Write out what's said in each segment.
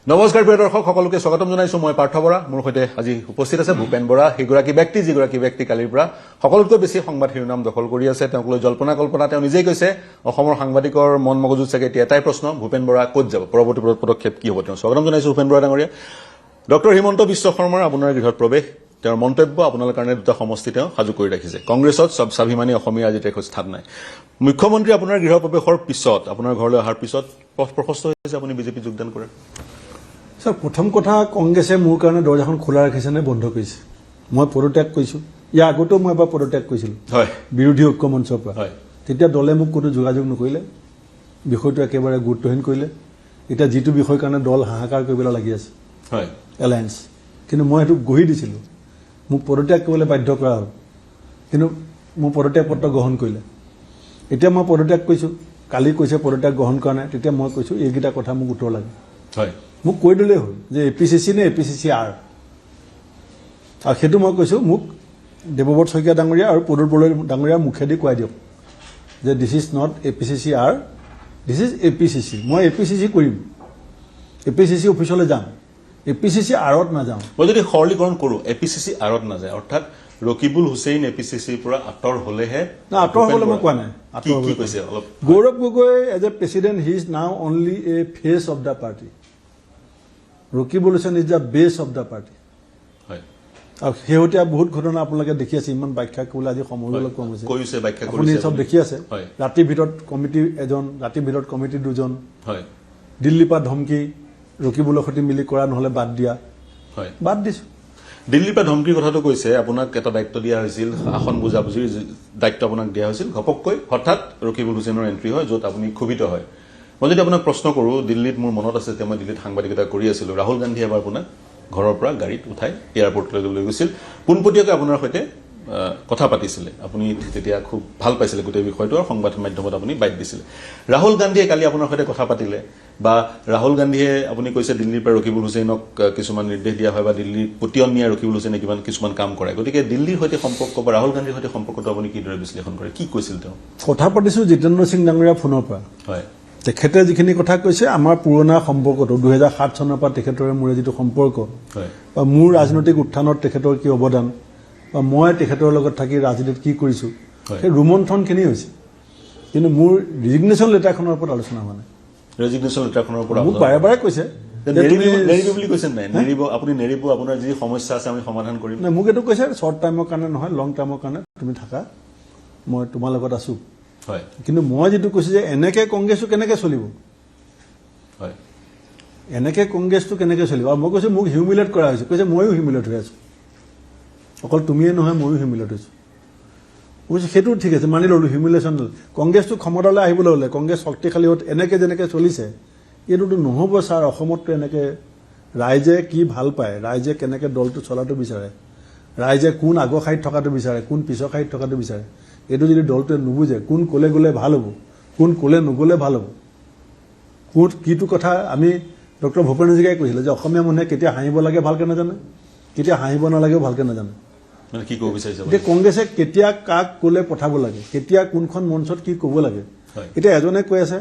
নমস্কাৰ প্ৰিয় দৰ্শক সকলোকে স্বাগতম জনাইছো মই পাৰ্থ বৰা মোৰ সৈতে আজি উপস্থিত আছে ভূপেন বৰা সেইগৰাকী ব্যক্তি যিগৰাকী ব্যক্তি কালিৰ পৰা সকলোতকৈ বেছি সংবাদ শিৰোনাম দখল কৰি আছে তেওঁক লৈ জল্পনা কল্পনা তেওঁ নিজেই কৈছে অসমৰ সাংবাদিকৰ মন মগজুত চাগে এতিয়া এটাই প্ৰশ্ন ভূপেন বৰা ক'ত যাব পৰৱৰ্তী পদক্ষেপ কি হ'ব তেওঁ স্বাগতম জনাইছো ভূপেন বৰা ডাঙৰীয়া ডক্টৰ হিমন্ত বিশ্ব শৰ্মাৰ আপোনাৰ গৃহত প্ৰৱেশ তেওঁৰ মন্তব্য আপোনালোকৰ কাৰণে দুটা সমষ্টি তেওঁ সাজু কৰি ৰাখিছে কংগ্ৰেছত সব স্বাভিমানী অসমীয়া আজি তেখেত স্থান নাই মুখ্যমন্ত্ৰী আপোনাৰ গৃহ প্ৰৱেশৰ পিছত আপোনাৰ ঘৰলৈ অহাৰ পিছত পথ প্ৰশস্ত হৈছে আপুনি বিজেপি যোগদান কৰে স্যাৰ প্ৰথম কথা কংগ্ৰেসে মোৰ কাৰণে দৰজাখন খোলা ৰাখিছে নে বন্ধ কৰিছে মই পদত্যাগ কৰিছো ইয়াৰ আগতেও মই এবাৰ পদত্যাগ কৰিছিলোঁ হয় বিৰোধী ঐক্য মঞ্চৰ পৰা হয় তেতিয়া দলে মোক কোনো যোগাযোগ নকৰিলে বিষয়টো একেবাৰে গুৰুত্বহীন কৰিলে এতিয়া যিটো বিষয়ৰ কাৰণে দল হাহাকাৰ কৰিবলৈ লাগি আছে হয় এলায়েন্স কিন্তু মই সেইটো গঢ়ি দিছিলোঁ মোক পদত্যাগ কৰিবলৈ বাধ্য কৰা হ'ল কিন্তু মোৰ পদত্যাগ পত্ৰ গ্ৰহণ কৰিলে এতিয়া মই পদত্যাগ কৰিছোঁ কালি কৈছে পদত্যাগ গ্ৰহণ কৰা নাই তেতিয়া মই কৈছোঁ এইকেইটা কথা মোক উত্তৰ লাগে হয় মোক কৈ দিলেই হ'ল যে এপিচিচি নে এপিচিচি আৰ আৰু সেইটো মই কৈছোঁ মোক দেৱব্ৰত শইকীয়া ডাঙৰীয়া আৰু প্ৰদূৰ বড়ো ডাঙৰীয়াৰ মুখেদি কোৱাই দিয়ক যে this is not APCC R this is APCC মই এপিচিচি কৰিম এপিচিচি অফিচলৈ যাম এপিচিচি আৰত নাযাওঁ মই যদি সৰলীকৰণ কৰোঁ এপিচিচি আৰত নাযায় অৰ্থাৎ ৰকিবুল হুছেইন এপিচিচিৰ পৰা আঁতৰ হ'লেহে না আঁতৰ হ'বলৈ মই কোৱা নাই কি কৈছে অলপ Gaurav Gogoi as a president he is now only a face of the party Rakibul Hussain is the base of the party হয় আৰু শেহতীয়া বহুত ঘটনা আপোনালোকে দেখি আছে ইমান ব্যাখ্যা কৰিবলৈ আজি সময় অলপ কম হৈছে কৈছে ব্যাখ্যা আপুনি কৰিছে চব দেখি আছে হয় ৰাতিৰ ভিতৰত কমিটি এজন ৰাতিৰ ভিতৰত কমিটি দুজন হয় দিল্লীৰ পৰা ধমকি ৰকিবুলৰ সৈতে মিলি কৰা নহ'লে বাদ দিয়া হয় বাদ দিছোঁ দিল্লীৰ পৰা ধমকিৰ কথাটো কৈছে আপোনাক এটা দায়িত্ব দিয়া হৈছিল আসন বুজাবুজিৰ দায়িত্ব আপোনাক দিয়া হৈছিল ঘপককৈ হঠাৎ ৰকিবুল হুছেইনৰ এণ্ট্ৰি হয় য'ত আপুনি ক্ষোভিত হয় মই যদি আপোনাক প্ৰশ্ন কৰোঁ দিল্লীত মোৰ মনত আছে যেতিয়া মই দিল্লীত সাংবাদিকতা কৰি আছিলোঁ ৰাহুল গান্ধীয়ে এবাৰ আপোনাক ঘৰৰ পৰা গাড়ীত উঠাই এয়াৰপৰ্টলৈ লৈ গৈছিল পোনপটীয়াকৈ আপোনাৰ সৈতে কথা পাতিছিলে আপুনি তেতিয়া খুব ভাল পাইছিলে গোটেই বিষয়টো আৰু সংবাদ মাধ্যমত আপুনি বাইট দিছিলে ৰাহুল গান্ধীয়ে কালি আপোনাৰ সৈতে কথা পাতিলে বা ৰাহুল গান্ধীয়ে আপুনি কৈছে দিল্লীৰ পৰা ৰকিবুল হুছেইনক কিছুমান নিৰ্দেশ দিয়া হয় বা দিল্লীৰ পতিয়ন নিয়া ৰকিবুল হুছেইনে কিছুমান কাম কৰে গতিকে দিল্লীৰ সৈতে সম্পৰ্ক বা ৰাহুল গান্ধীৰ সৈতে সম্পৰ্কটো আপুনি কিদৰে বিশ্লেষণ কৰে কি কৈছিল তেওঁ কথা পাতিছোঁ জিতেন্দ্ৰ সিং ডাঙৰীয়া ফোনৰ পৰা হয় তেখেতে যিখিনি কথা কৈছে আমাৰ পুৰণা সম্পৰ্কটো 2007 চনৰ পৰা তেখেতৰে মোৰ যিটো সম্পৰ্ক হয় বা মোৰ ৰাজনৈতিক উত্থানত তেখেতৰ কি অৱদান বা মই তেখেতৰ লগত থাকি ৰাজনীতিত কি কৰিছোঁ সেই ৰোমন্থনখিনি হৈছে কিন্তু মোৰ ৰিজিগনেশ্যন লেটাৰখনৰ ওপৰত আলোচনা হোৱা নাই ৰেজিগনেশ্যন লেটাৰখনৰ পৰা মোক বাৰে বাৰে কৈছে নেৰিব বুলি কৈছে নাই নেৰিব আপুনি নেৰিব আপোনাৰ যি সমস্যা আছে আমি সমাধান কৰিম মোক এইটো কৈছে শ্বৰ্ট টাইমৰ কাৰণে নহয় লং টাইমৰ কাৰণে তুমি থাকা মই তোমাৰ লগত আছোঁ হয় কিন্তু মই যিটো কৈছোঁ যে এনেকৈ কংগ্ৰেছটো কেনেকৈ চলিব হয় এনেকৈ কংগ্ৰেছটো কেনেকৈ চলিব আৰু মই কৈছোঁ মোক হিউমিলেট কৰা হৈছে কৈছে ময়ো হিউমিলেট হৈ আছোঁ অকল তুমিয়ে নহয় ময়ো হিউমিলেট হৈছোঁ কৈছোঁ সেইটো ঠিক আছে মানি ল'লোঁ হিউমিলেশ্যন কংগ্ৰেছটো ক্ষমতালৈ আহিবলৈ হ'লে কংগ্ৰেছ শক্তিশালী হোৱাত এনেকৈ যেনেকৈ চলিছে এইটোতো নহ'ব ছাৰ অসমততো এনেকৈ ৰাইজে কি ভাল পায় ৰাইজে কেনেকৈ দলটো চলাটো বিচাৰে ৰাইজে কোন আগৰ শাৰীত থকাটো বিচাৰে কোন পিছৰ শাৰীত থকাটো বিচাৰে এইটো যদি দলটোৱে নুবুজে কোন ক'লে গ'লে ভাল হ'ব কোন ক'লে নগ'লে ভাল হ'ব কোন কিটো কথা আমি ডক্টৰ ভূপেন হাজৰিকাই কৈছিলে যে অসমীয়া মানুহে কেতিয়া হাঁহিব লাগে ভালকৈ নাজানে কেতিয়া হাঁহিব নালাগেও ভালকৈ নাজানে কি ক'ব বিচাৰিছে এতিয়া কংগ্ৰেছে কেতিয়া কাক ক'লে পঠাব লাগে কেতিয়া কোনখন মঞ্চত কি ক'ব লাগে এতিয়া এজনে কৈ আছে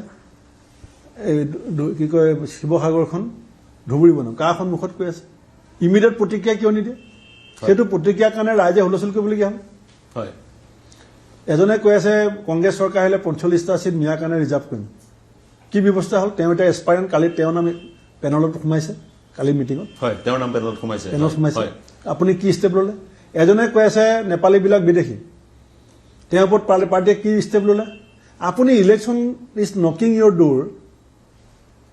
এই কি কয় শিৱসাগৰখন ধুবুৰী বনাম কাৰ সন্মুখত কৈ আছে ইমিডিয়েট প্ৰতিক্ৰিয়া কিয় নিদিয়ে সেইটো প্ৰতিক্ৰিয়াৰ কাৰণে ৰাইজে হুলস্থুল কৰিবলগীয়া হ'ল হয় এজনে কৈ আছে কংগ্ৰেছ চৰকাৰ আহিলে 45টা চিট মিয়াৰ কাৰণে ৰিজাৰ্ভ কৰিম কি ব্যৱস্থা হ'ল তেওঁ এতিয়া এছপাইৰেণ্ট কালি তেওঁৰ নাম পেনেলত সোমাইছে কালি মিটিঙত হয় তেওঁৰ নাম পেনেলত সোমাইছে আপুনি কি ষ্টেপ ল'লে এজনে কৈ আছে নেপালীবিলাক বিদেশী তেওঁৰ ওপৰত পাৰ্টীয়ে কি ষ্টেপ ল'লে আপুনি election is knocking your door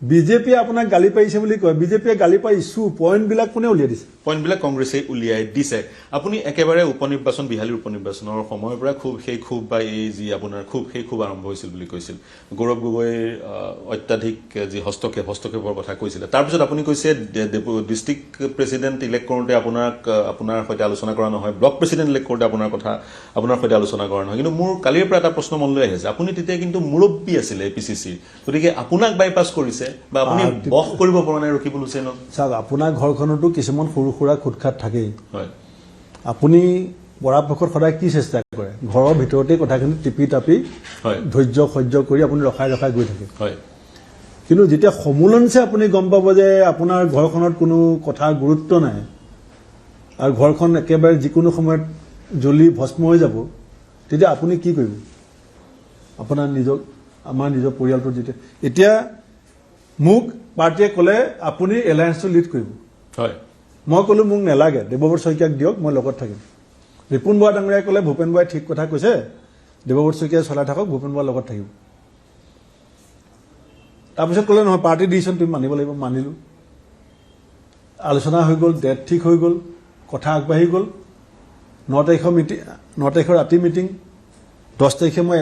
বিজেপিয়ে আপোনাক গালি পাৰিছে বুলি কয় বিজেপিয়ে গালি পাৰি ইছ্যু পইণ্টবিলাক কোনে উলিয়াই দিছে পইণ্টবিলাক কংগ্ৰেছে উলিয়াই দিছে আপুনি একেবাৰে উপনিৰ্বাচন বিহালীৰ উপনিৰ্বাচনৰ সময়ৰ পৰা খুব বা এই যি আপোনাৰ সেই খুব আৰম্ভ হৈছিল বুলি কৈছিল গৌৰৱ গগৈৰ অত্যাধিক যি হস্তক্ষেপৰ কথা কৈছিলে তাৰপিছত আপুনি কৈছে ডিষ্ট্ৰিক্ট প্ৰেচিডেণ্ট ইলেক্ট কৰোঁতে আপোনাৰ সৈতে আলোচনা কৰা নহয় ব্লক প্ৰেচিডেণ্ট ইলেক্ট কৰোঁতে আপোনাৰ সৈতে আলোচনা কৰা নহয় কিন্তু মোৰ কালিৰ পৰা এটা প্ৰশ্ন মনলৈ আহিছে আপুনি তেতিয়া কিন্তু মুৰব্বী আছিলে এপিচিচিৰ গতিকে আপোনাক বাইপাছ কৰিছে বা আপুনি বস কৰিব পৰা নাই ৰকিবুল হুছেইনক চাওক আপোনাৰ ঘৰখনতো কিছুমান সৰু সুৰা খুটখাট থাকেই হয় আপুনি পৰাপক্ষত সদায় কি চেষ্টা কৰে ঘৰৰ ভিতৰতে কথাখিনি টিপি টাপি ধৈৰ্য সহ্য কৰি আপুনি ৰখাই গৈ থাকে হয় কিন্তু যেতিয়া সমুলনছে আপুনি গম পাব যে আপোনাৰ ঘৰখনত কোনো কথা গুৰুত্ব নাই আৰু ঘৰখন একেবাৰে যিকোনো সময়ত জ্বলি ভস্ম হৈ যাব তেতিয়া আপুনি কি কৰিব আপোনাৰ আমাৰ নিজৰ পৰিয়ালটোৰ যেতিয়া এতিয়া মোক পাৰ্টিয়ে ক'লে আপুনি এলায়েন্সটো লিড কৰিব হয় মই ক'লো মোক নেলাগে দেৱব্ৰত শইকীয়াক দিয়ক মই লগত থাকিম ৰিপুণ বৰা ডাঙৰীয়াই ক'লে ভূপেন বৰাই ঠিক কথা কৈছে দেৱব্ৰত শইকীয়াই চলাই থাকক ভূপেন বৰাৰ লগত থাকিব তাৰপিছত ক'লে নহয় পাৰ্টি ডিচিশ্যন তুমি মানিব লাগিব মানিলোঁ আলোচনা হৈ গ'ল ডেট ঠিক হৈ গ'ল কথা আগবাঢ়ি গ'ল 9 তাৰিখৰ ৰাতি মিটিং 10 তাৰিখে মই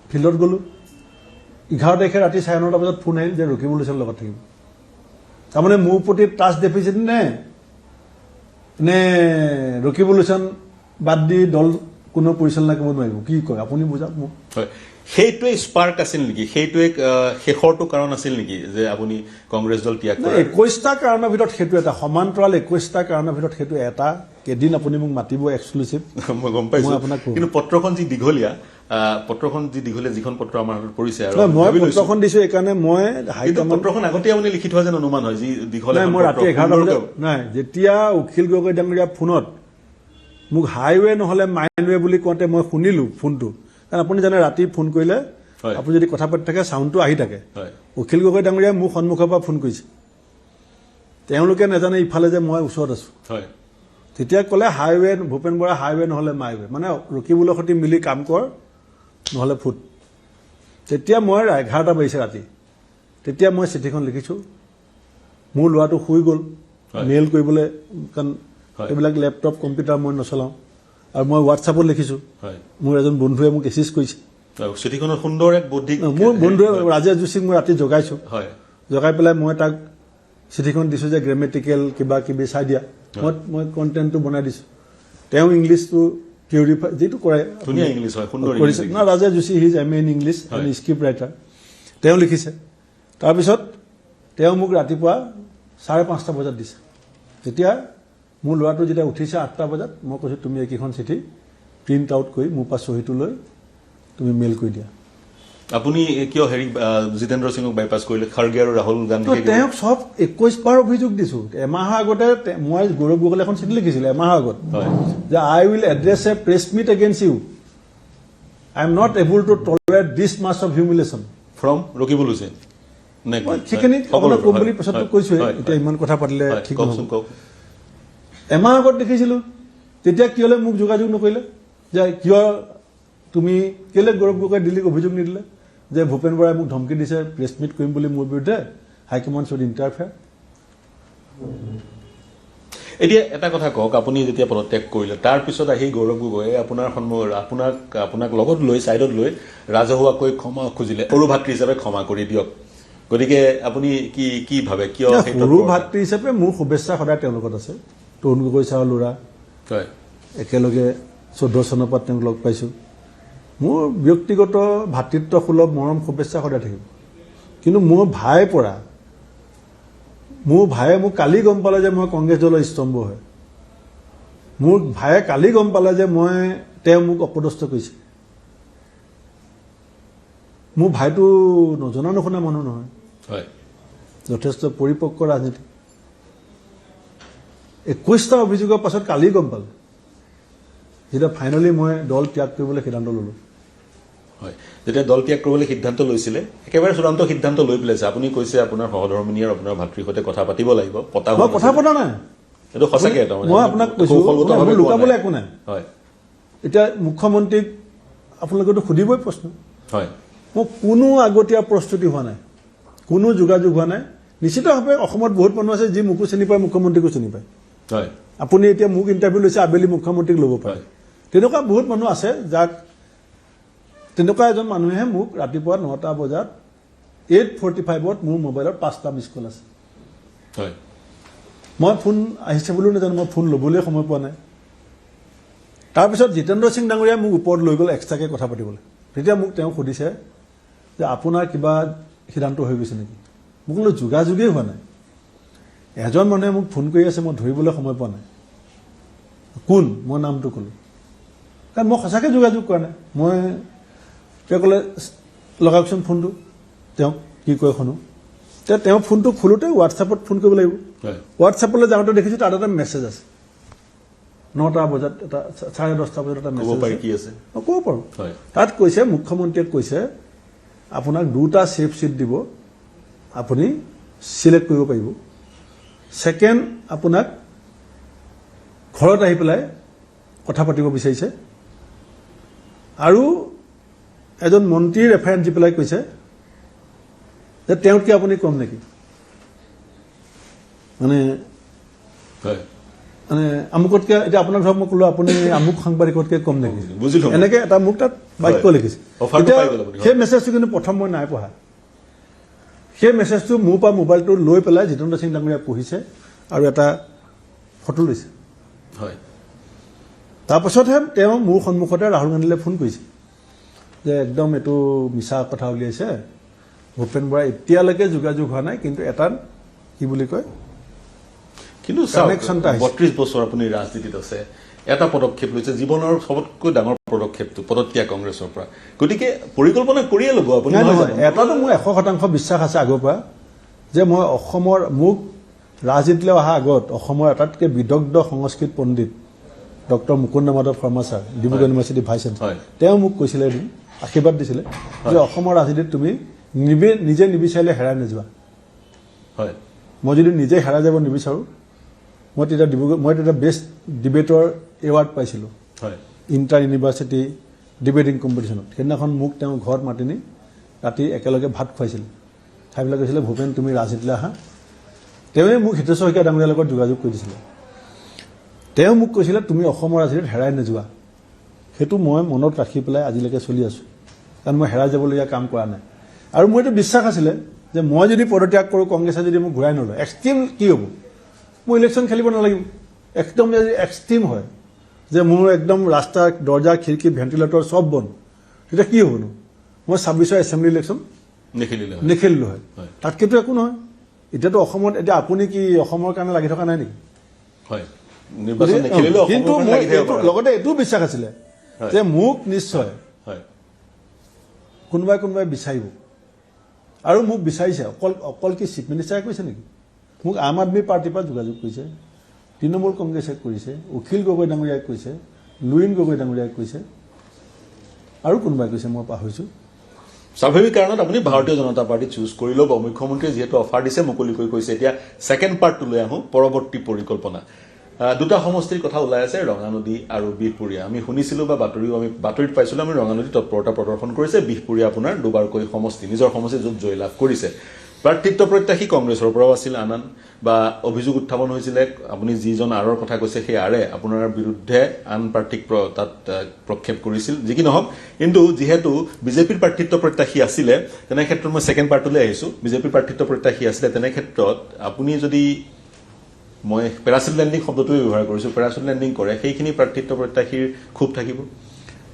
ফিল্ডত গ'লোঁ 11 তাৰিখে ৰাতি 9:30 বজাত ফোন আহিল যে ৰকিবুল হুছেইনৰ লগত থাকিব তাৰমানে মোৰ প্ৰতি ট্ৰাষ্ট ডেফিচিট নে ৰকিবুল হুছেইন বাদ দি দল কোনো পৰিচালনা কৰিব নোৱাৰিব কি কয় আপুনি বুজাওক মোক হয় সেইটোৱে স্পাৰ্ক আছিল নেকি সেইটোৱে শেষৰটো কাৰণ আছিল নেকি যে আপুনি কংগ্ৰেছ দল ত্যাগ কৰে 21টা কাৰণৰ ভিতৰত সেইটো এটা সমান্তৰাল 21টা কাৰণৰ ভিতৰত সেইটো এটা কেদিন আপুনি মোক মাতিব এক্সক্লুসিভ মই গম পাইছো কিন্তু পত্ৰখন যি দীঘলীয়া যিখন পত্ৰ আমাৰ হাতত পৰিছে আৰু মই পত্ৰখন দিছো এইকাৰণে মই পত্ৰখন আগতে আপুনি লিখি থোৱা যেন অনুমান হয় যি দীঘলীয়া মই ৰাতি 11 বজাত নাই যেতিয়া উকিল গগৈ ডাঙৰীয়া ফোনত মোক হাইৱে নহলে মাইনৱে বুলি কওঁতে মই শুনিলো ফোনটো কাৰণ আপুনি জানে ৰাতি ফোন কৰিলে আপুনি যদি কথা পাতি থাকে চাউণ্ডটো আহি থাকে উকিল গগৈ ডাঙৰীয়া মোক সন্মুখৰ পৰা ফোন কৰিছে তেওঁলোকে নাজানে ইফালে যে মই ওচৰত আছো তেতিয়া ক'লে হাইৱে ভূপেন বৰা হাইৱে নহলে মাইৱে মানে ৰকিবুলৰ সৈতে মিলি কাম কৰ নহলে ফুট তেতিয়া মই 11টা বাজিছে ৰাতি তেতিয়া মই চিঠিখন লিখিছো মোৰ ল'ৰাটো শুই গ'ল মেইল কৰিবলৈ কাৰণ এইবিলাক লেপটপ কম্পিউটাৰ মই নচলাওঁ আৰু মই হোৱাটছআপত লিখিছো মোৰ এজন বন্ধুৱে মোক এচিছ কৰিছে চিঠিখনৰ সুন্দৰ এক বৌদ্ধিক মোৰ বন্ধুৱে ৰাজেশ যোশীক মই ৰাতি জগাইছো জগাই পেলাই মই তাক চিঠিখন দিছো যে গ্ৰামেটিকেল কিবা কিবি চাই দিয়া মই কণ্টেণ্টটো বনাই দিছো তেওঁ ইংলিছটো থিয়ৰি যেটো কৰে ধুনীয়া ইংলিছ হয় সুন্দৰ ইংলিছ না Rajesh Joshi his M in English and script writer তেওঁ লিখিছে তাৰপিছত তেওঁ মোক ৰাতিপুৱা 5:30 বজাত দিছে তেতিয়া মোৰ ল'ৰাটো যেতিয়া উঠিছে 8টা বজাত মই কৈছো তুমি এইকেইখন চিঠি প্ৰিণ্ট আউট কৰি মোৰ পৰা চহীটো লৈ তুমি মেইল কৰি দিয়া আপুনি কিয় হেৰি জিতেন্দ্ৰ সিঙক বাইপাছ কৰিলে খাৰ্গে আৰু ৰাহুল গান্ধী তেওঁক সব 21 বাৰ অভিযোগ দিছো এমাহৰ আগতে মই গৌৰৱ গগৈলে এখন চিঠি লিখিছিলো এমাহৰ আগত যে I will address a press meet against you I am not able to tolerate this much of humiliation from Rakibul Hussain সেইখিনি আপোনাক ক'ম বুলি পিছততো কৈছোৱে এতিয়া ইমান কথা পাতিলে ঠিক নহ'ব এমাহ আগত দেখিছিলো তেতিয়া কিয়লে মোক যোগাযোগ নকৰিলে যে কিয় তুমি কেলে গৌৰৱ গগৈ দিল্লীক অভিযোগ নিদিলে যে ভূপেন বৰাই মোক ধমকি দিছে প্ৰেছ মিট কৰিম বুলি মোৰ বিৰুদ্ধে হাইকমাণ্ড শুড ইণ্টাৰফেয়াৰ এতিয়া এটা কথা কওক আপুনি যেতিয়া পদত্যাগ কৰিলে তাৰ পিছত আহি গৌৰৱ গগৈয়ে আপোনাক লগত লৈ ছাইডত লৈ ৰাজহুৱাকৈ ক্ষমা খুজিলে সৰু ভাতৃ হিচাপে ক্ষমা কৰি দিয়ক গতিকে আপুনি কি ভাবে কিয় সৰু ভাতৃ হিচাপে মোৰ শুভেচ্ছা সদায় তেওঁৰ লগত আছে তৰুণ গগৈ ছাৰৰ ল'ৰা একেলগে 14 চনৰ পৰা তেওঁক লগ পাইছো মোৰ ব্যক্তিগত ভাতৃত্ব সুলভ মৰম শুভেচ্ছা সদায় থাকিব কিন্তু মোৰ ভায়ে মোক কালি গম পালে যে মই কংগ্ৰেছ দলৰ স্তম্ভ হয় মোৰ ভায়ে কালি গম পালে যে তেওঁ মোক অপদস্থ কৰিছে মোৰ ভাইটো নজনা নুশুনা মানুহ নহয় যথেষ্ট পৰিপক্ক ৰাজনীতি 21টা অভিযোগৰ পাছত কালি গম পালে যেতিয়া ফাইনেলি মই দল ত্যাগ কৰিবলৈ সিদ্ধান্ত ল'লো যেতিয়া দল ত্যাগ কৰিবলৈ সিদ্ধান্ত লৈছিলে একেবাৰে চূড়ান্ত সিদ্ধান্ত লৈ পেলাইছে আপুনি কৈছে আপোনাৰ সহধৰ্মিনী আৰু আপোনাৰ ভাতৃৰ সৈতে কথা পাতিব লাগিব কথা পতা নাই এইটো সঁচাকৈ মই আপোনাক কৈছো লুকাবলৈ একো নাই এতিয়া মুখ্যমন্ত্ৰীক আপোনালোকেতো সুধিবই প্ৰশ্ন মোৰ কোনো আগতীয়া প্ৰস্তুতি হোৱা নাই কোনো যোগাযোগ হোৱা নাই নিশ্চিতভাৱে অসমত বহুত মানুহ আছে যি মোকো চিনি পায় মুখ্যমন্ত্ৰীকো চিনি পায় আপুনি এতিয়া মোক ইণ্টাৰভিউ লৈছে আবেলি মুখ্যমন্ত্ৰীক ল'ব পাৰে তেনেকুৱা বহুত মানুহ আছে যাক তেনেকুৱা এজন মানুহে মোক ৰাতিপুৱা 9টা বজাত 8:45ত মোৰ মোবাইলত 5টা মিছ কল আছে মই ফোন আহিছে বুলিও নাজানো মই ফোন ল'বলৈ সময় পোৱা নাই তাৰপিছত জিতেন্দ্ৰ সিং ডাঙৰীয়াই মোক ওপৰত লৈ গ'ল এক্সট্ৰাকৈ কথা পাতিবলৈ তেতিয়া মোক তেওঁ সুধিছে যে আপোনাৰ কিবা সিদ্ধান্ত হৈ গৈছে নেকি মোক বোলো যোগাযোগেই হোৱা নাই এজন মানুহে মোক ফোন কৰি আছে মই ধৰিবলৈ সময় পোৱা নাই কোন মই নামটো ক'লো কাৰণ মই সঁচাকৈ যোগাযোগ কৰা নাই তেওঁ ক'লে লগাওকচোন ফোনটো তেওঁক কি কয় শুনো তেওঁ ফোনটো খোলোতে হোৱাটছএপত ফোন কৰিব লাগিব হয় হোৱাটছএপলৈ যাওঁতে দেখিছোঁ তাত এটা মেছেজ আছে 9টা বজাত এটা 10:30 বজাত এটা ক'ব মেছেজ পাৰি কি আছে ক'ব পাৰোঁ হয় তাত কৈছে মুখ্যমন্ত্ৰীয়ে কৈছে আপোনাক 2টা সেফ চিট দিব আপুনি চিলেক্ট কৰিব পাৰিব ছেকেণ্ড আপোনাক ঘৰত আহি পেলাই কথা পাতিব বিচাৰিছে আৰু এজন মন্ত্ৰীৰ ৰেফাৰেঞ্চ দি পেলাই কৈছে যে তেওঁতকৈ আপুনি কম নেকি মানে হয় মানে আমুকতকৈ এতিয়া আপোনাক ধৰক মই ক'লো আপুনি আমুক সাংবাদিকতকৈ কম নেকি বুজিলো এনেকৈ এটা মোক তাত বাক্য হয়। লিখিছে অফাৰটো এতিয়া পাই গ'ল আপুনি। সেই মেছেজটো কিন্তু প্ৰথম মই নাই পঢ়া সেই মেছেজটো মোৰ পৰা মোবাইলটো লৈ পেলাই জিতেন্দ্ৰ সিং ডাঙৰীয়াই পঢ়িছে আৰু এটা ফটো লৈছে হয় তাৰপাছতহে তেওঁ মোৰ সন্মুখতে ৰাহুল গান্ধীলৈ ফোন কৰিছে যে একদম এইটো মিছা কথা উলিয়াইছে ভূপেন বৰা এতিয়ালৈকে যোগাযোগ হোৱা নাই কিন্তু এটা কি বুলি কয় কিন্তু Connection এটা আহিছে। 32 বছৰ আপুনি ৰাজনীতিত আছে এটা পদক্ষেপ লৈছে জীৱনৰ সবতকৈ ডাঙৰ পদক্ষেপটো পদত্যাগ কংগ্ৰেছৰ পৰা গতিকে পৰিকল্পনা কৰিয়ে ল'ব আপুনি নাই নহয় নহয় জানো? এটাতো মোৰ 100% বিশ্বাস আছে আগৰ পৰা যে মই অসমৰ মোক ৰাজনীতিলৈ অহা আগত অসমৰ আটাইতকৈ বিদগ্ধ সংস্কৃত পণ্ডিত doctor Mukunda Madhav Sharma sir Dibrugarh university vice chancellor হয়। তেওঁ মোক কৈছিলে এদিন আশীৰ্বাদ দিছিলে যে অসমৰ ৰাজনীতিত তুমি নিজে নিবিচাৰিলে হেৰাই নোযোৱা হয় মই যদি নিজে হেৰাই যাব নিবিচাৰোঁ মই তেতিয়া বেষ্ট ডিবেটৰ এৱাৰ্ড পাইছিলোঁ হয় ইণ্টাৰ ইউনিভাৰ্চিটি ডিবেটিং কম্পিটিশ্যনত সেইদিনাখন মোক তেওঁ ঘৰত মাতি নি ৰাতি একেলগে ভাত খুৱাইছিল খাই পেলাই কৈছিলে ভূপেন তুমি ৰাজনীতিলৈ আহা তেওঁৱে মোক হিতেশ্বৰ শইকীয়া ডাঙৰীয়াৰ লগত যোগাযোগ কৰি দিছিলে তেওঁ মোক কৈছিলে তুমি অসমৰ ৰাজনীতিত হেৰাই নোযোৱা সেইটো মই মনত ৰাখি পেলাই আজিলৈকে চলি আছোঁ কাৰণ মই হেৰাই যাবলগীয়া কাম কৰা নাই আৰু মোৰ এইটো বিশ্বাস আছিলে যে মই যদি পদত্যাগ কৰোঁ কংগ্ৰেছে যদি মোক ঘূৰাই নলয় এক্সট্ৰিম কি হ'ব মই ইলেকশ্যন খেলিব নালাগিব একদম যদি এক্সট্ৰিম হয় যে মোৰ একদম ৰাস্তা দৰ্জা খিৰিকী ভেণ্টিলেটৰ চব বন্ধ তেতিয়া কি হ'বনো মই 26ৰ এছেম্বলি ইলেকশ্যন নেখেলিলে হয়। নেখেলিলোঁ হয় হয়। তাতকেতো একো নহয় এতিয়াতো অসমত এতিয়া আপুনি কি অসমৰ কাৰণে লাগি থকা নাই নেকি হয় নিৰ্বাচন নেখেলিলেও কিন্তু অসমৰ মোৰ লাগি থাকিব এইটো পাৰে। লগতে এইটোও বিশ্বাস আছিলে হয়। যে মোক নিশ্চয় হয় কোনোবাই বিচাৰিব আৰু মোক বিচাৰিছে অকল কি চিফ মিনিষ্টাৰে কৈছে নেকি মোক আম আদমি পাৰ্টিৰ পৰা যোগাযোগ কৰিছে তৃণমূল কংগ্ৰেছে কৰিছে অখিল গগৈ ডাঙৰীয়াই কৈছে লুইন গগৈ ডাঙৰীয়াই কৈছে আৰু কোনোবাই কৈছে মই পাহৰিছোঁ স্বাভাৱিক কাৰণত আপুনি ভাৰতীয় জনতা পাৰ্টি চুজ কৰি ল'ব মুখ্যমন্ত্ৰীয়ে যিহেতু অফাৰ দিছে মুকলিকৈ কৈছে এতিয়া ছেকেণ্ড পাৰ্টটো লৈ আহোঁ পৰৱৰ্তী পৰিকল্পনা দুটা সমষ্টিৰ কথা ওলাই আছে ৰঙানদী আৰু বিহপুৰীয়া আমি শুনিছিলোঁ বা বাতৰিত পাইছিলোঁ আমি ৰঙানদী তৎপৰতা প্ৰদৰ্শন কৰিছে বিহপুৰীয়া আপোনাৰ দুবাৰকৈ সমষ্টি নিজৰ সমষ্টি য'ত জয়লাভ কৰিছে প্ৰাৰ্থিত্ব প্ৰত্যাশী কংগ্ৰেছৰ পৰাও আছিল আন বা অভিযোগ উত্থাপন হৈছিলে আপুনি যিজন আৰৰ কথা কৈছে সেই আৰে আপোনাৰ বিৰুদ্ধে আন প্ৰাৰ্থীক তাত প্ৰক্ষেপ কৰিছিল যি কি নহওক কিন্তু যিহেতু বিজেপিৰ প্ৰাৰ্থিত্ব প্ৰত্যাশী আছিলে তেনে ক্ষেত্ৰত মই ছেকেণ্ড পাৰ্টলৈ আহিছোঁ বিজেপিৰ প্ৰাৰ্থিত্ব প্ৰত্যাশী আছিলে তেনে ক্ষেত্ৰত আপুনি যদি মই পেৰাচুট লেণ্ডিং শব্দটোৱে ব্যৱহাৰ কৰিছোঁ পেৰাচুট লেণ্ডিং কৰে সেইখিনি প্ৰাৰ্থিত্ব প্ৰত্যাশীৰ খুব থাকিব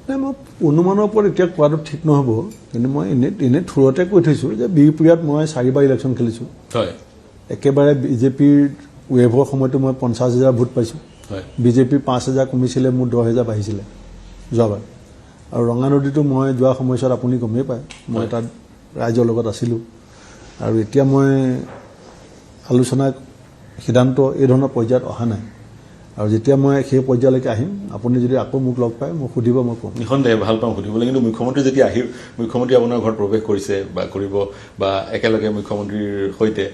নাই মই অনুমানৰ ওপৰত এতিয়া কোৱাটো ঠিক নহ'ব কিন্তু মই এনেই থোৰতে কৈ থৈছোঁ যে বিহপুৰীয়াত মই 4বাৰ ইলেকশ্যন খেলিছোঁ হয় একেবাৰে বিজেপিৰ ৱেভৰ সময়তো মই 50,000 ভোট পাইছোঁ হয় বিজেপিৰ 5,000 কমিছিলে মোৰ 10,000 বাঢ়িছিলে যোৱাবাৰ আৰু ৰঙানদীতো মই যোৱা সময়ছোৱাত আপুনি গমেই পায় মই তাত ৰাইজৰ লগত আছিলোঁ আৰু এতিয়া মই আলোচনা সিদ্ধান্ত এই ধৰণৰ পৰ্যায়ত অহা নাই আৰু যেতিয়া মই সেই পৰ্যায়লৈকে আহিম আপুনি যদি আকৌ মোক লগ পায় মোক সুধিব মই ক'ম নিঃসন্দেহে ভাল পাওঁ সুধিবলৈ কিন্তু মুখ্যমন্ত্ৰী যেতিয়া মুখ্যমন্ত্ৰী আপোনাৰ ঘৰত প্ৰৱেশ কৰিছে বা কৰিব বা একেলগে মুখ্যমন্ত্ৰীৰ সৈতে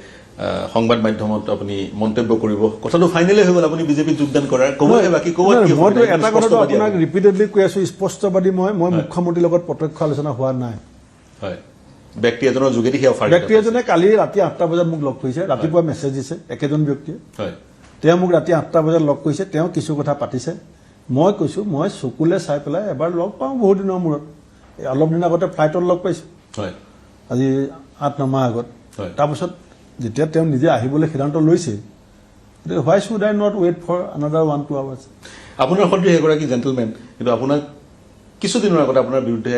সংবাদ মাধ্যমত আপুনি মন্তব্য কৰিব কথাটো ফাইনেলে হৈ গ'ল আপুনি বিজেপিত যোগদান কৰাৰ ক'বহে বাকী ক'বাত কি মইতো এটা কথাটো আপোনাক ৰিপিটেডলি কৈ আছোঁ স্পষ্টবাদী মই মুখ্যমন্ত্ৰীৰ লগত প্ৰত্যক্ষ আলোচনা হোৱা নাই হয় ব্যক্তি এজনৰ যোগেদি সেই অফাৰ ব্যক্তি এজনে কালি ৰাতি 8টা বজাত মোক লগ কৰিছে ৰাতিপুৱা মেছেজ দিছে একেজন ব্যক্তিয়ে হয় তেওঁ মোক ৰাতি 8টা বজাত লগ কৰিছে তেওঁ কিছু কথা পাতিছে মই কৈছোঁ মই চকুলে চাই পেলাই এবাৰ লগ পাওঁ বহুত দিনৰ মূৰত অলপ দিন আগতে ফ্লাইটত লগ পাইছোঁ হয় আজি 8-9 মাহ আগত হয়। তাৰপিছত যেতিয়া তেওঁ নিজে আহিবলৈ সিদ্ধান্ত লৈছে গতিকে why should I not wait for another 1-2 hours আপোনাৰ সন্ত্ৰী এগৰাকী জেণ্টেলমেন কিন্তু আপোনাক কিছুদিনৰ আগতে আপোনাৰ বিৰুদ্ধে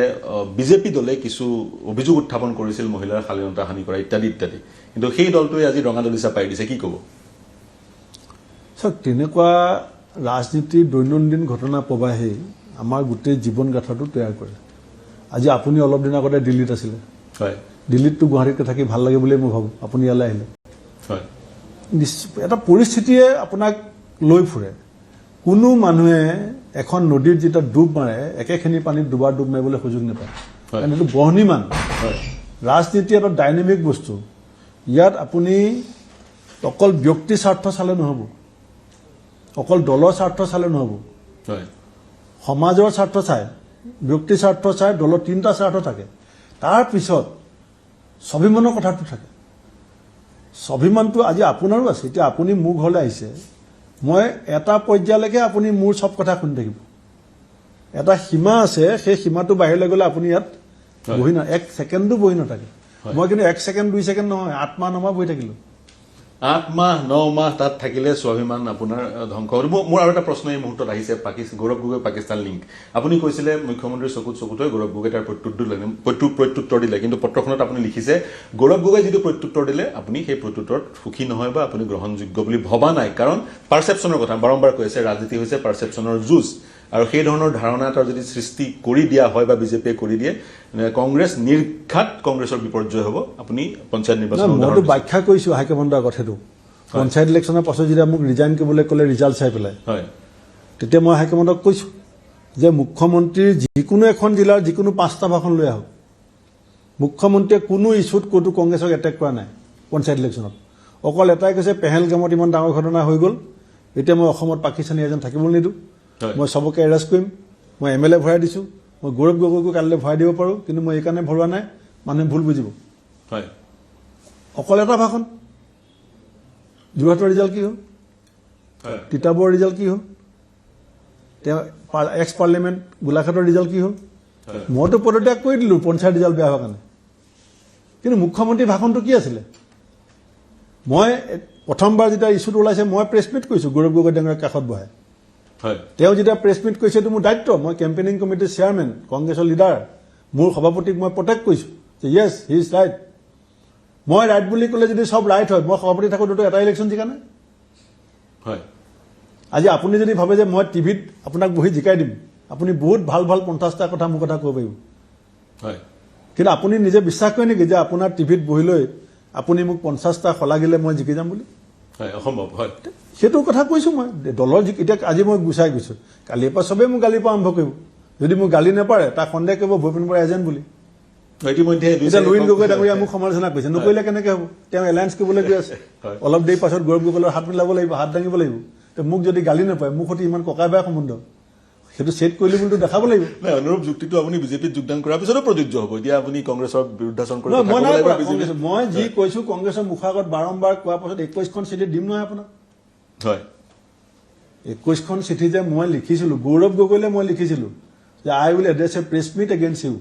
বিজেপি দলে কিছু অভিযোগ উত্থাপন কৰিছিল মহিলাৰ শালীনতা হানি কৰা ইত্যাদি ইত্যাদি কিন্তু সেই দলটোৱে আজি ৰঙাদলিচা পাই দিছে কি ক'ব চাওক তেনেকুৱা ৰাজনীতিৰ দৈনন্দিন ঘটনা প্ৰবাহে আমাৰ গোটেই জীৱন গাঁথাটো তৈয়াৰ কৰে আজি আপুনি অলপ দিন আগতে দিল্লীত আছিলে হয় দিল্লীততো গুৱাহাটীতকৈ থাকি ভাল লাগে বুলিয়ে মই ভাবোঁ আপুনি ইয়ালৈ আহিলে হয় এটা পৰিস্থিতিয়ে আপোনাক লৈ ফুৰে কোনো মানুহে এখন নদীত যেতিয়া ডুব মাৰে একেখিনি পানীত দুবাৰ ডুব মাৰিবলৈ সুযোগ নাপায় কাৰণ এইটো বহনীমান হয় ৰাজনীতি এটা ডাইনামিক বস্তু ইয়াত আপুনি অকল ব্যক্তি স্বাৰ্থ চালে নহ'ব অকল দলৰ স্বাৰ্থ চালে নহ'ব হয় সমাজৰ স্বাৰ্থ চাই ব্যক্তি স্বাৰ্থ চাই দলৰ তিনিটা স্বাৰ্থ থাকে তাৰপিছত স্বাভিমানৰ কথাটো থাকে স্বাভিমানটো আজি আপোনাৰো আছে এতিয়া আপুনি মোৰ ঘৰলৈ আহিছে মই এটা পৰ্যায়লৈকে আপুনি মোৰ চব কথা শুনি থাকিব এটা সীমা আছে সেই সীমাটো বাহিৰলৈ গ'লে আপুনি ইয়াত বহি না এক ছেকেণ্ডো বহি নাথাকে মই কিন্তু 1 ছেকেণ্ড 2 ছেকেণ্ড নহয় 8 মাহ 9 মাহ বহি থাকিলোঁ 8 মাহ 9 মাহ তাত থাকিলে স্বাভিমান আপোনাৰ ধ্বংস হ'ব মোৰ আৰু এটা প্ৰশ্ন এই মুহূৰ্তত আহিছে গৌৰৱ গগৈ পাকিস্তান লিংক আপুনি কৈছিলে মুখ্যমন্ত্ৰীৰ চকুত হৈ গৌৰৱ গগৈ তাৰ প্ৰত্যুত্তৰ দিলে কিন্তু পত্ৰখনত আপুনি লিখিছে গৌৰৱ গগৈ যিটো প্ৰত্যুত্তৰ দিলে আপুনি সেই প্ৰত্যুত্তৰত সুখী নহয় বা আপুনি গ্ৰহণযোগ্য বুলি ভবা নাই কাৰণ পাৰচেপশ্যনৰ কথা বাৰম্বাৰ কৈ আছে ৰাজনীতি হৈছে পাৰচেপশ্যনৰ যুঁজ আৰু সেই ধৰণৰ ধাৰণা এটা যদি সৃষ্টি কৰি দিয়া হয় বা বিজেপিয়ে কৰি দিয়ে কংগ্ৰেছ নিৰ্ঘাত কংগ্ৰেছৰ বিপৰ্যয় হ'ব আপুনি পঞ্চায়ত নিৰ্বাচন মইতো ব্যাখ্যা কৰিছোঁ হাইকমাণ্ডৰ কথাটো পঞ্চায়ত ইলেকশ্যনৰ পাছত যেতিয়া মোক ৰিজাইন কৰিবলৈ ক'লে ৰিজাল্ট চাই পেলাই হয় তেতিয়া মই হাইকমাণ্ডক কৈছোঁ যে মুখ্যমন্ত্ৰীৰ যিকোনো এখন জিলাৰ যিকোনো 5টা ভাষণ লৈ আহক মুখ্যমন্ত্ৰীয়ে কোনো ইছ্যুত ক'তো কংগ্ৰেছক এটেক কৰা নাই পঞ্চায়ত ইলেকশ্যনত অকল এটাই কৈছে পেহেলগামত ইমান ডাঙৰ ঘটনা হৈ গ'ল এতিয়া মই অসমত পাকিস্তানী এজন থাকিবলৈ নিদিওঁ মই চবকে এৰেষ্ট কৰিম মই MLA ভৰাই দিছোঁ মই গৌৰৱ গগৈকো কালিলৈ ভৰাই দিব পাৰোঁ কিন্তু মই এইকাৰণে ভৰোৱা নাই মানুহে ভুল বুজিব হয় অকল এটা ভাষণ যোৰহাটৰ ৰিজাল্ট কি হ'ল তিতাবৰৰ ৰিজাল্ট কি হ'ল তেওঁ এক্স পাৰ্লিমেণ্ট গোলাঘাটৰ ৰিজাল্ট কি হ'ল মইতো পদত্যাগ কৰি দিলোঁ পঞ্চায়ত ৰিজাল্ট বেয়া হোৱাৰ কাৰণে কিন্তু মুখ্যমন্ত্ৰীৰ ভাষণটো কি আছিলে মই প্ৰথমবাৰ যেতিয়া ইছ্যুটো ওলাইছে মই প্ৰেছ মিট কৰিছোঁ গৌৰৱ গগৈ ডাঙৰীয়াৰ কাষত বহাই তেওঁ যেতিয়া প্ৰেছ মিট কৰিছে এইটো মোৰ দায়িত্ব মই কেম্পেইনিং কমিটিৰ চেয়াৰমেন কংগ্ৰেছৰ লিডাৰ মোৰ সভাপতিক মই প্ৰটেক্ট কৰিছোঁ যে য়েছ হি ইজ ৰাইট মই ৰাইট বুলি ক'লে যদি চব ৰাইট হয় মই সভাপতি থাকোঁতো এটা ইলেকশ্যন জিকা নাই হয় আজি আপুনি যদি ভাবে যে মই টিভিত আপোনাক বহি জিকাই দিম আপুনি বহুত ভাল ভাল 50টা কথা মোৰ কথা ক'ব পাৰিব হয় কিন্তু আপুনি নিজে বিশ্বাস কৰে নেকি যে আপোনাৰ টিভিত বহি লৈ আপুনি মোক 50টা শলাগিলে মই জিকি যাম বুলি হয় অসম্ভৱ হয় সেইটো কথা কৈছোঁ মই দলৰ এতিয়া আজি মই গুচাই গৈছোঁ কালিৰ পৰা চবেই মোক গালিৰ পৰা আৰম্ভ কৰিব যদি মোক গালি নাপাৰে তাক সন্দেহ কৰিব ভূপেন বৰা এজেণ্ট বুলি ইতিমধ্যে এতিয়া লুইন গগৈ ডাঙৰীয়া মোক সমালোচনা কৰিছে নকৰিলে কেনেকৈ হ'ব তেওঁ এলায়েন্স কৰিবলৈ গৈ আছে অলপ দেৰি পাছত গৌৰৱ গগৈৰ হাত মিলাব লাগিব হাত দাঙিব লাগিব তো মোক যদি গালি নাপায় মোক সৈতে ইমান ককাই বেয়া সম্বন্ধ সেইটো ছেট কৰিলে বুলিতো দেখাব লাগিব নাই অনুৰূপ যুক্তিটো আপুনি বিজেপিত যোগদান কৰাৰ পিছতো প্ৰযোজ্য হ'ব এতিয়া আপুনি কংগ্ৰেছৰ বিৰুদ্ধাচৰণ কৰি মই যি কৈছোঁ কংগ্ৰেছৰ মুখৰ আগত বাৰম্বাৰ কোৱাৰ পাছত 21খন চিঠি দিম নহয় আপোনাক হয় 21খন চিঠি যে মই লিখিছিলোঁ গৌৰৱ গগৈলৈ মই লিখিছিলোঁ যে I will address a press meet against you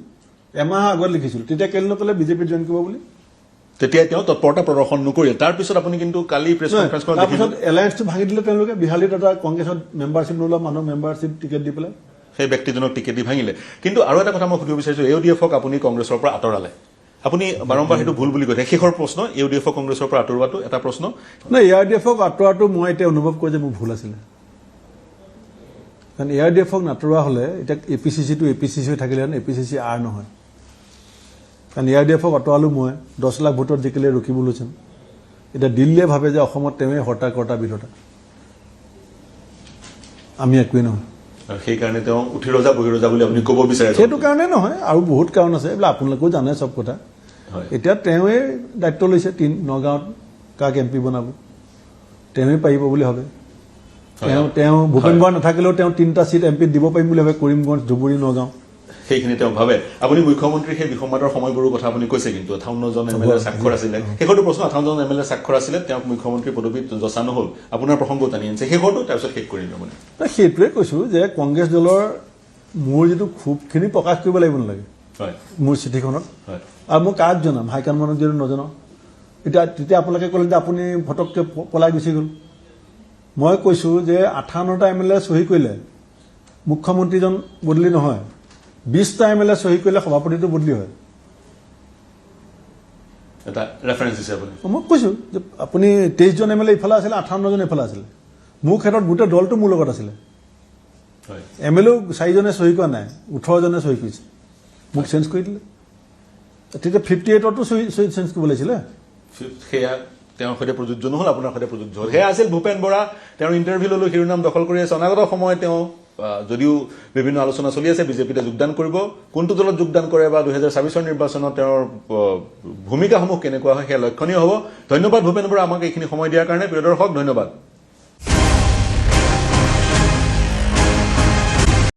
এমাহৰ আগত লিখিছিলোঁ তেতিয়া কেলে নক'লে বিজেপিত জইন কৰিব বুলি তেতিয়া তেওঁ তৎপৰতা প্ৰদৰ্শন নকৰিলে তাৰপিছত আপুনি কিন্তু কালি প্ৰেছ কনফাৰেন্সখন তাৰপিছত এলায়েন্সটো ভাঙি দিলে তেওঁলোকে বিহালীত এটা কংগ্ৰেছত মেম্বাৰশ্বিপ নোলোৱা মানুহ মেম্বাৰশ্বিপ টিকেট দি পেলাই সেই ব্যক্তিজনক টিকেট দি ভাঙিলে কিন্তু আৰু এটা কথা মই সুধিব বিচাৰিছোঁ AUDF-ক আপুনি কংগ্ৰেছৰ পৰা আঁতৰালে আপুনি বাৰম্বাৰ সেইটো ভুল বুলি কৈছে শেষৰ প্ৰশ্ন AUDF-ক কংগ্ৰেছৰ পৰা আঁতৰোৱাটো এটা প্ৰশ্ন নাই AUDF-ক আঁতৰোৱাটো মই এতিয়া অনুভৱ কৰোঁ যে মোৰ ভুল আছিলে কাৰণ AUDF-ক নাতৰোৱা হ'লে এতিয়া APCC-টো APCC হৈ থাকিলে APCC R নহয় কাৰণ AUDF-ক আঁতৰালোঁ মই 10 লাখ ভোটত জিকিলে ৰকিবুল হুছেইন এতিয়া দিল্লীয়ে ভাবে যে অসমত তেওঁৱে হৰ্তা কৰ্তা বিধতা আমি একোৱেই নহয় সেইকাৰণে তেওঁ উঠি ৰজা বহি ৰজা বুলি আপুনি ক'ব বিচাৰে সেইটো কাৰণে নহয় আৰু বহুত কাৰণ আছে এইবিলাক আপোনালোকেও জানে চব কথা এতিয়া তেওঁৱে দায়িত্ব লৈছে নগাঁৱত কাক MP বনাব তেওঁৱে পাৰিব বুলি ভাবে তেওঁ ভূপেন বৰা নাথাকিলেও তেওঁ 3টা চিট MP দিব পাৰিম বুলি ভাবে কৰিমগঞ্জ ধুবুৰী নগাঁও সেইখিনি তেওঁ ভাবে আপুনি মুখ্যমন্ত্ৰীৰ সেই বিসম্বাদৰ সময়বোৰৰ কথা আপুনি কৈছে কিন্তু 58জন MLA স্বাক্ষৰ আছিলে শেষৰটো প্ৰশ্ন 58জন MLA স্বাক্ষৰ আছিলে তেওঁক মুখ্যমন্ত্ৰী পদবীত যচা নহ'ল আপোনাৰ প্ৰসংগ টানি আনিছে শেষৰটো তাৰপিছত শেষ কৰি দিম মানে সেইটোৱে কৈছোঁ যে কংগ্ৰেছ দলৰ মোৰ যিটো ক্ষোভখিনি প্ৰকাশ কৰিব লাগিব নালাগে মোৰ চিঠিখনত আৰু মই কাক জনাম হাইকমাণ্ডক যদি নজনাওঁ তেতিয়া আপোনালোকে ক'লে যে আপুনি ফটককৈ পলাই গুচি গ'ল মই কৈছোঁ যে 58টা MLA চহী কৰিলে মুখ্যমন্ত্ৰীজন বদলি নহয় 20টা MLA চহী কৰিলে সভাপতিটো বদলি হয় এটা ৰেফাৰেন্স দিছে আপুনি মই কৈছোঁ যে আপুনি 23জন MLA ইফালে আছিলে 58জন এফালে আছিলে মোৰ ক্ষেত্ৰত গোটেই দলটো মোৰ লগত আছিলে MLA 4জনে চহী কৰা নাই 18জনে চহী কৰিছে মোক চেঞ্জ কৰি দিলে তেতিয়া 58তো ছুইট চেঞ্জ কৰিব লাগিছিলে সেয়া তেওঁৰ সৈতে প্ৰযোজ্য নহ'ল, আপোনাৰ সৈতে প্ৰযোজ্য হ'ল। সেয়া আছিল ভূপেন বৰা। তেওঁৰ ইণ্টাৰভিউ ল'লো, শিৰোনাম দখল কৰি আছে। অনাগত সময়ত তেওঁ যদিও বিভিন্ন আলোচনা চলি আছে বিজেপিতে যোগদান কৰিব, কোনটো দলত যোগদান কৰে বা 2024 নিৰ্বাচনত তেওঁৰ ভূমিকাসমূহ কেনেকুৱা হয় সেয়া লক্ষণীয় হ'ব। ধন্যবাদ ভূপেন বৰা আমাক এইখিনি সময় দিয়াৰ কাৰণে। প্ৰিয় দৰ্শক, ধন্যবাদ।